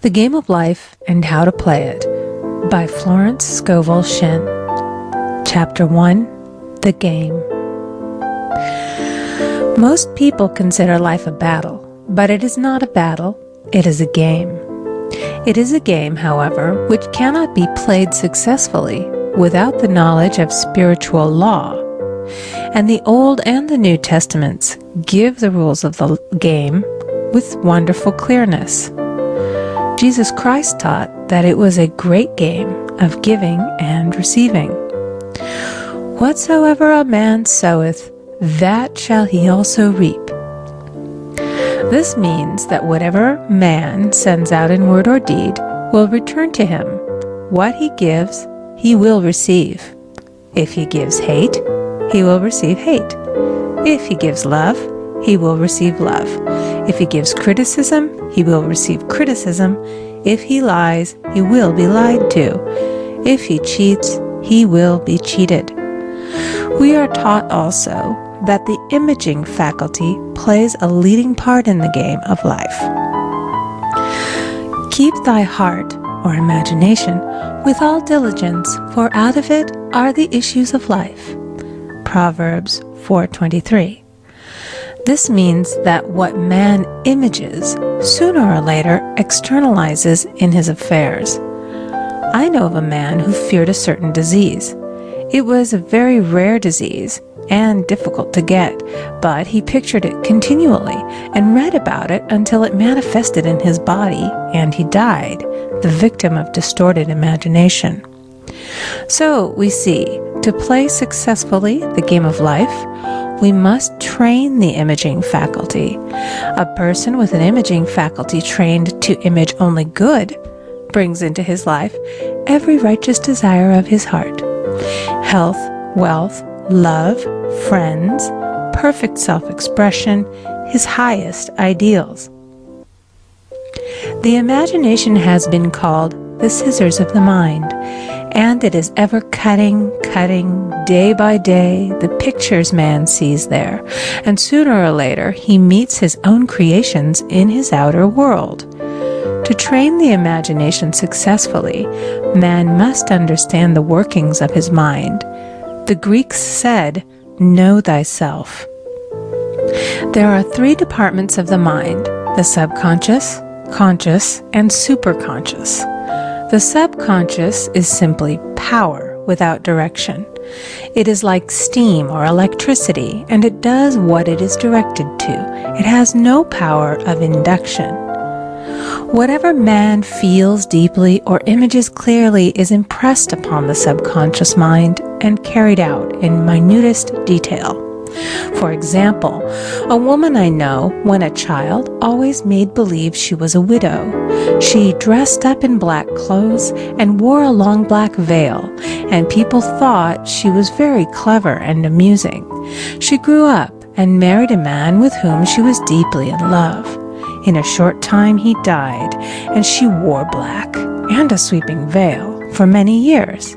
The Game of Life and How to Play It by Florence Scovel Shin. Chapter 1. The Game. Most people consider life a battle, but it is not a battle, it is a game. It is a game, however, which cannot be played successfully without the knowledge of spiritual law. And the Old and the New Testaments give the rules of the game with wonderful clearness. Jesus Christ taught that it was a great game of giving and receiving. Whatsoever a man soweth, that shall he also reap. This means that whatever man sends out in word or deed will return to him. What he gives, he will receive. If he gives hate, he will receive hate. If he gives love, he will receive love. If he gives criticism, he will receive criticism. If he lies, he will be lied to. If he cheats, he will be cheated. We are taught also that the imaging faculty plays a leading part in the game of life. Keep thy heart, or imagination, with all diligence, for out of it are the issues of life. Proverbs 4:23. This means that what man images, sooner or later externalizes in his affairs. I know of a man who feared a certain disease. It was a very rare disease and difficult to get, but he pictured it continually and read about it until it manifested in his body, and he died, the victim of distorted imagination. So we see, to play successfully the game of life, we must train the imaging faculty. A person with an imaging faculty trained to image only good brings into his life every righteous desire of his heart. Health, wealth, love, friends, perfect self-expression, his highest ideals. The imagination has been called the scissors of the mind, and it is ever cutting day by day the pictures man sees there, and sooner or later he meets his own creations in his outer world. To train the imagination successfully, man must understand the workings of his mind. The Greeks said, "Know thyself." There are three departments of the mind: the subconscious, conscious, and superconscious. The subconscious is simply power without direction. It is like steam or electricity, and it does what it is directed to. It has no power of induction. Whatever man feels deeply or images clearly is impressed upon the subconscious mind and carried out in minutest detail. For example, a woman I know, when a child, always made believe she was a widow. She dressed up in black clothes and wore a long black veil, and people thought she was very clever and amusing. She grew up and married a man with whom she was deeply in love. In a short time he died, and she wore black and a sweeping veil for many years.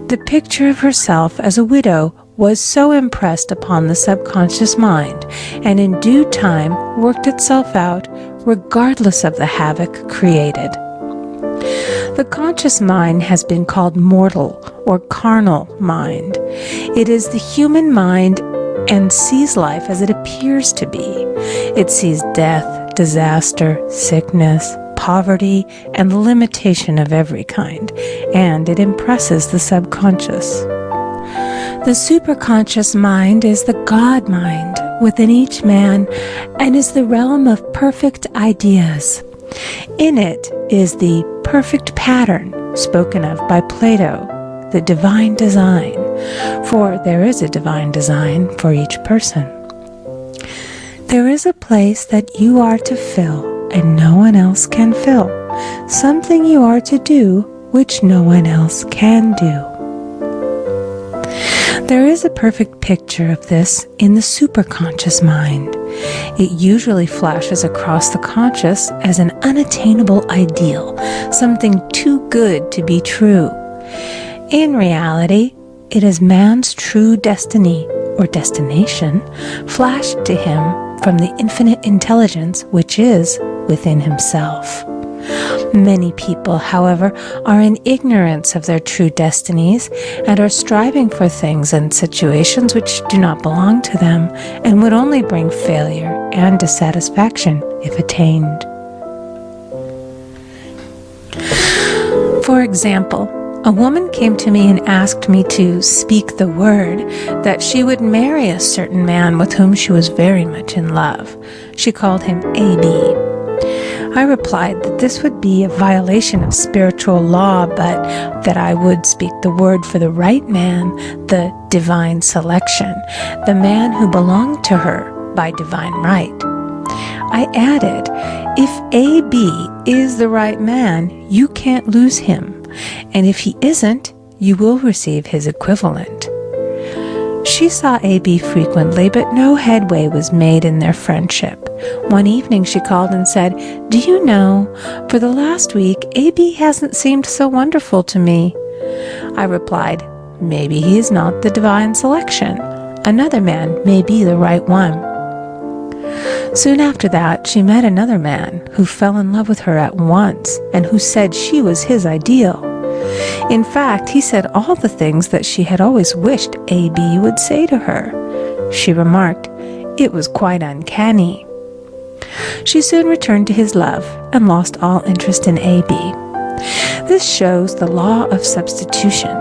The picture of herself as a widow was so impressed upon the subconscious mind, and in due time worked itself out regardless of the havoc created. The conscious mind has been called mortal or carnal mind. It is the human mind and sees life as it appears to be. It sees death, disaster, sickness, poverty, and limitation of every kind, and it impresses the subconscious. The superconscious mind is the God mind within each man and is the realm of perfect ideas. In it is the perfect pattern spoken of by Plato, the divine design, for there is a divine design for each person. There is a place that you are to fill and no one else can fill, something you are to do which no one else can do. There is a perfect picture of this in the superconscious mind. It usually flashes across the conscious as an unattainable ideal, something too good to be true. In reality, it is man's true destiny or destination flashed to him from the infinite intelligence which is within himself. Many people, however, are in ignorance of their true destinies and are striving for things and situations which do not belong to them and would only bring failure and dissatisfaction if attained. For example, a woman came to me and asked me to speak the word that she would marry a certain man with whom she was very much in love. She called him A.B. I replied that this would be a violation of spiritual law, but that I would speak the word for the right man, the divine selection, the man who belonged to her by divine right. I added, if A.B. is the right man, you can't lose him. And if he isn't, you will receive his equivalent. She saw A.B. frequently, but no headway was made in their friendship. One evening she called and said, "Do you know, for the last week, A.B. hasn't seemed so wonderful to me." I replied, "Maybe he is not the divine selection. Another man may be the right one." Soon after that, she met another man who fell in love with her at once and who said she was his ideal. In fact, he said all the things that she had always wished A.B. would say to her. She remarked, it was quite uncanny. She soon returned to his love and lost all interest in A.B. This shows the law of substitution.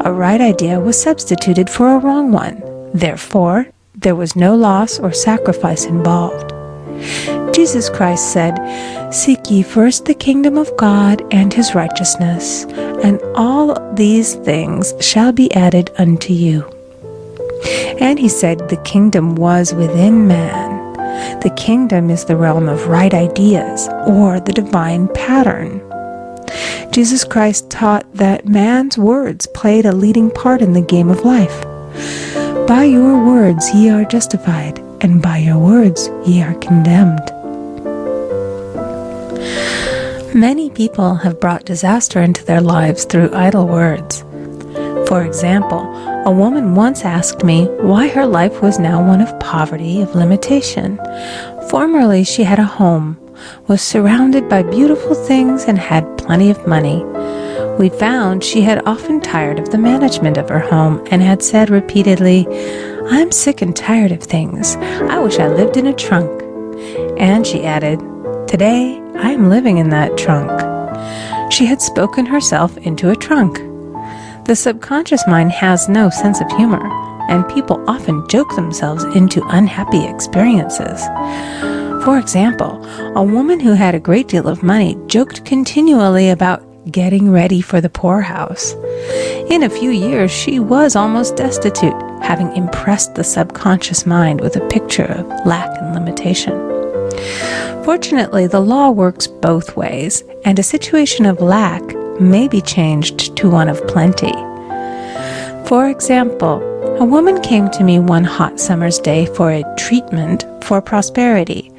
A right idea was substituted for a wrong one. Therefore, there was no loss or sacrifice involved. Jesus Christ said, "Seek ye first the kingdom of God and his righteousness, and all these things shall be added unto you." And he said the kingdom was within man. The kingdom is the realm of right ideas, or the divine pattern. Jesus Christ taught that man's words played a leading part in the game of life. By your words ye are justified, and by your words ye are condemned. Many people have brought disaster into their lives through idle words. For example, a woman once asked me why her life was now one of poverty, of limitation. Formerly she had a home, was surrounded by beautiful things, and had plenty of money. We found she had often tired of the management of her home and had said repeatedly, "I'm sick and tired of things. I wish I lived in a trunk." And she added, "Today, I am living in that trunk." She had spoken herself into a trunk. The subconscious mind has no sense of humor, and people often joke themselves into unhappy experiences. For example, a woman who had a great deal of money joked continually about getting ready for the poorhouse. In a few years, she was almost destitute, having impressed the subconscious mind with a picture of lack and limitation. Fortunately, the law works both ways, and a situation of lack may be changed to one of plenty. For example, a woman came to me one hot summer's day for a treatment for prosperity.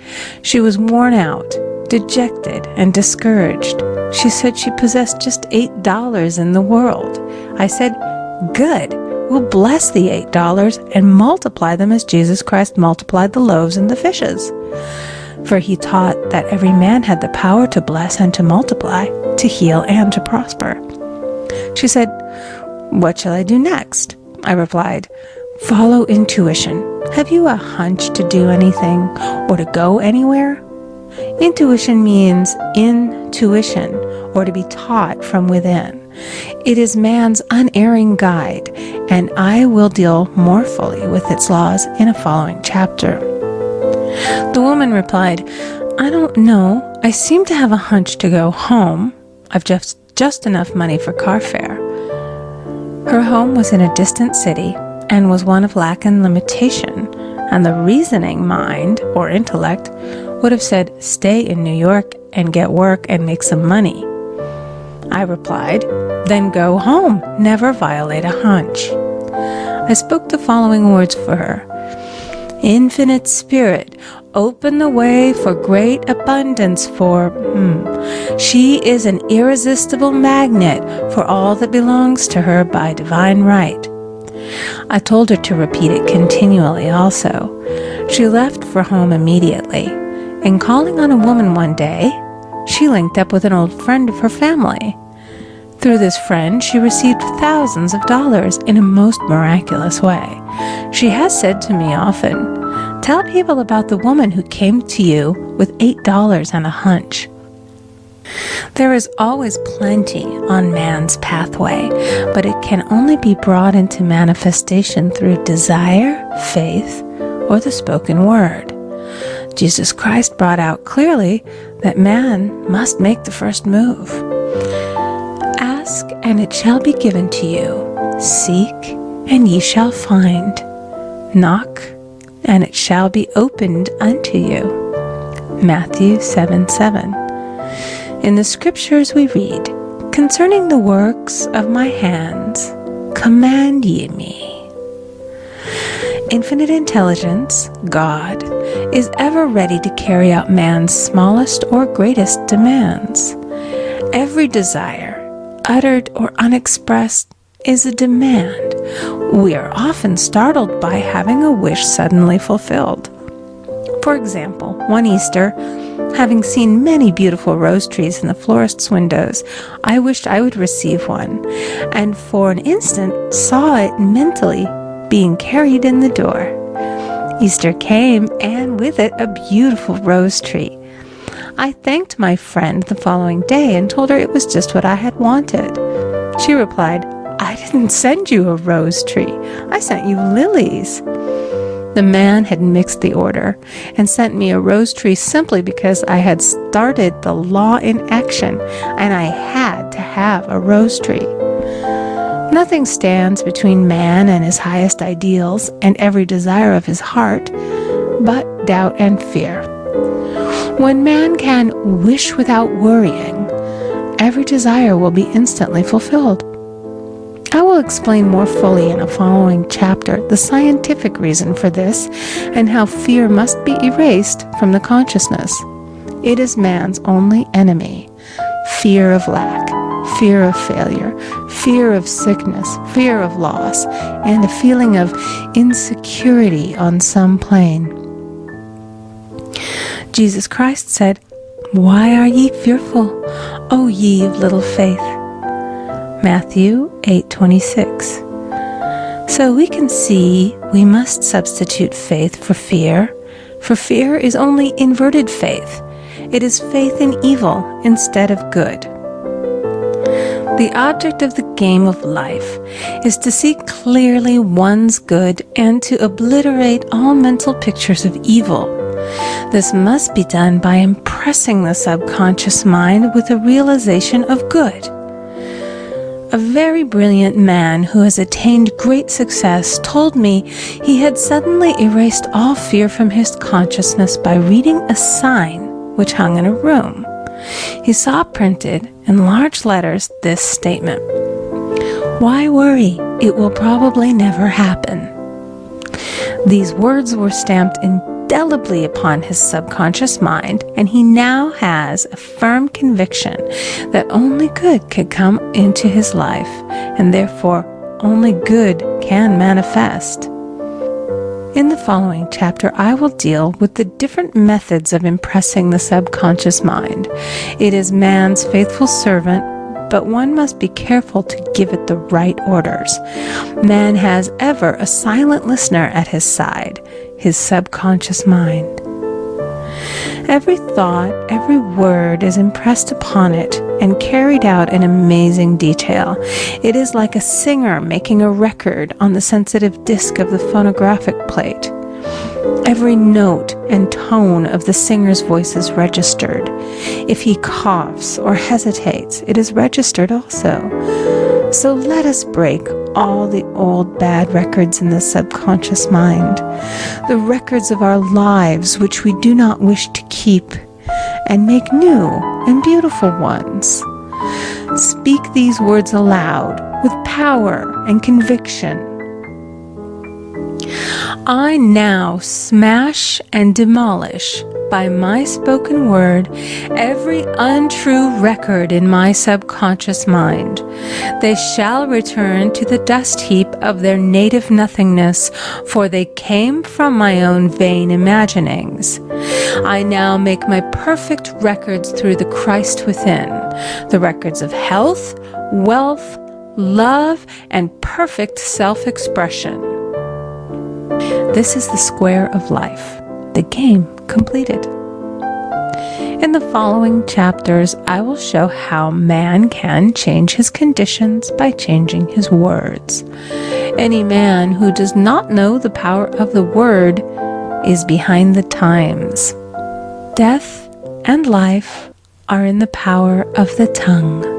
She was worn out, dejected, and discouraged. She said she possessed just $8 in the world. I said, "Good, we'll bless the $8 and multiply them as Jesus Christ multiplied the loaves and the fishes." For he taught that every man had the power to bless and to multiply, to heal and to prosper. She said, "What shall I do next?" I replied, "Follow intuition. Have you a hunch to do anything or to go anywhere?" Intuition means intuition, or to be taught from within. It is man's unerring guide, and I will deal more fully with its laws in a following chapter. The woman replied, "I don't know. I seem to have a hunch to go home. I've just enough money for car fare." Her home was in a distant city and was one of lack and limitation, and the reasoning mind, or intellect, would have said, "Stay in New York and get work and make some money." I replied, "Then go home. Never violate a hunch." I spoke the following words for her. "Infinite Spirit, open the way for great abundance for She is an irresistible magnet for all that belongs to her by divine right." I told her to repeat it continually also. She left for home immediately, and calling on a woman one day, she linked up with an old friend of her family. Through this friend, she received thousands of dollars in a most miraculous way. She has said to me often, "Tell people about the woman who came to you with $8 and a hunch." There is always plenty on man's pathway, but it can only be brought into manifestation through desire, faith, or the spoken word. Jesus Christ brought out clearly that man must make the first move. Ask, and it shall be given to you. Seek, and ye shall find. Knock, and it shall be opened unto you. Matthew 7:7. In the scriptures we read, "Concerning the works of my hands, command ye me." Infinite intelligence, God, is ever ready to carry out man's smallest or greatest demands. Every desire, uttered or unexpressed, is a demand. We are often startled by having a wish suddenly fulfilled. For example, one Easter, having seen many beautiful rose trees in the florist's windows, I wished I would receive one, and for an instant saw it mentally being carried in the door. Easter came, and with it a beautiful rose tree. I thanked my friend the following day and told her it was just what I had wanted. She replied, "I didn't send you a rose tree. I sent you lilies." The man had mixed the order and sent me a rose tree simply because I had started the law in action and I had to have a rose tree. Nothing stands between man and his highest ideals and every desire of his heart but doubt and fear. When man can wish without worrying, every desire will be instantly fulfilled. I will explain more fully in a following chapter the scientific reason for this and how fear must be erased from the consciousness. It is man's only enemy. Fear of lack, fear of failure, fear of sickness, fear of loss, and a feeling of insecurity on some plane. Jesus Christ said, "Why are ye fearful, O ye of little faith?" Matthew 8:26. So we can see we must substitute faith for fear is only inverted faith. It is faith in evil instead of good. The object of the game of life is to see clearly one's good and to obliterate all mental pictures of evil. This must be done by impressing the subconscious mind with a realization of good. A very brilliant man who has attained great success told me he had suddenly erased all fear from his consciousness by reading a sign which hung in a room. He saw printed in large letters this statement, "Why worry? It will probably never happen." These words were stamped indelibly upon his subconscious mind, and he now has a firm conviction that only good could come into his life, and therefore only good can manifest. In the following chapter, I will deal with the different methods of impressing the subconscious mind. It is man's faithful servant, but one must be careful to give it the right orders. Man has ever a silent listener at his side, his subconscious mind. Every thought, every word is impressed upon it and carried out in amazing detail. It is like a singer making a record on the sensitive disc of the phonographic plate. Every note and tone of the singer's voice is registered. If he coughs or hesitates, it is registered also. So let us break all the old bad records in the subconscious mind, the records of our lives which we do not wish to keep, and make new and beautiful ones. Speak these words aloud with power and conviction. I now smash and demolish by my spoken word every untrue record in my subconscious mind. They shall return to the dust heap of their native nothingness, for they came from my own vain imaginings. I now make my perfect records through the Christ within, the records of health, wealth, love, and perfect self-expression. This is the square of life, the game completed. In the following chapters, I will show how man can change his conditions by changing his words. Any man who does not know the power of the word is behind the times. Death and life are in the power of the tongue.